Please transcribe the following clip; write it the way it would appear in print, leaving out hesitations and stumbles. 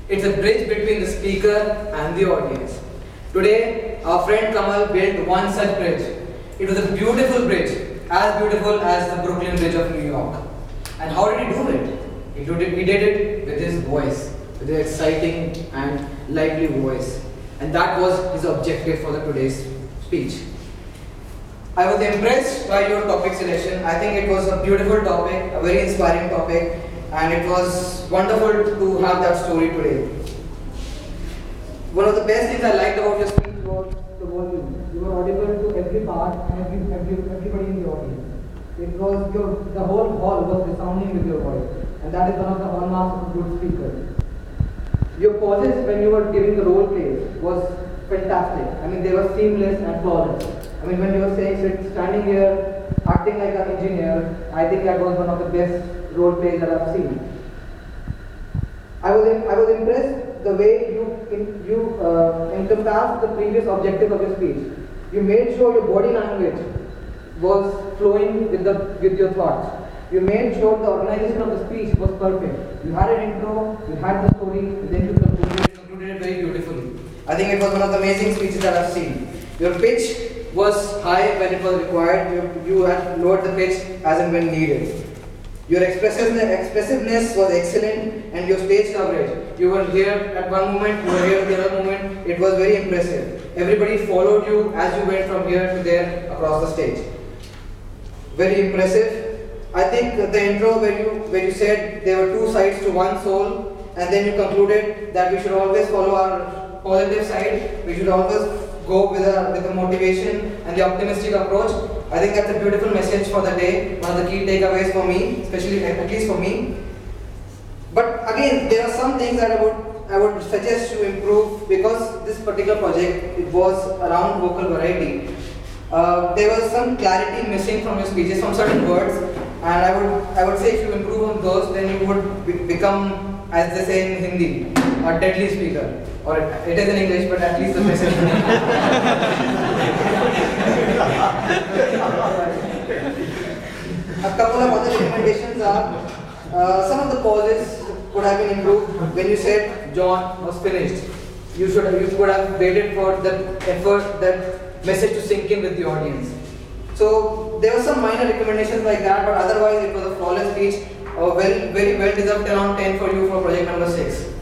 It's a bridge between the speaker and the audience. Today, our friend Kamal built one such bridge. It was a beautiful bridge, as beautiful as the Brooklyn Bridge of New York. And how did he do it? He did it with his voice, with his exciting and lively voice. And that was his objective for today's speech. I was impressed by your topic selection. I think it was a beautiful topic, a very inspiring topic, and it was wonderful to have that story today. One of the best things I liked about your speech was the volume. You were audible to every part and everybody in the audience. It was the whole hall was resounding with your voice, and that is one of the hallmarks of a good speaker. Your pauses when you were giving the role plays was fantastic. I mean, they were seamless and flawless. I mean, when you were saying, standing here, acting like an engineer, I think that was one of the best role plays that I've seen. I was impressed the way you encompassed the previous objective of your speech. You made sure your body language was flowing with your thoughts. You made sure the organization of the speech was perfect. You had an intro, you had the story, and then you concluded it very beautifully. I think it was one of the amazing speeches that I've seen. Your pitch was high when it was required. You had lowered the pitch as and when needed. Your expressiveness was excellent, and your stage coverage. You were here at one moment, you were here at the other moment. It was very impressive. Everybody followed you as you went from here to there across the stage. Very impressive. I think the intro where you said there were two sides to one soul, and then you concluded that we should always follow our positive side. We should always go with the motivation and the optimistic approach. I think that's a beautiful message for the day. One of the key takeaways for me, especially at least for me. But again, there are some things that I would suggest to improve, because this particular project, it was around vocal variety. There was some clarity missing from your speeches, from certain words, and I would say if you improve on those, then you would become, as they say in Hindi, a deadly speaker. Or it is in English, but at least the message. A couple of other recommendations are, some of the pauses could have been improved. When you said John was finished, you could have waited for that effort, that message to sink in with the audience. So there were some minor recommendations like that, but otherwise it was a flawless speech. Very well deserved 10 on 10 for you for project number 6.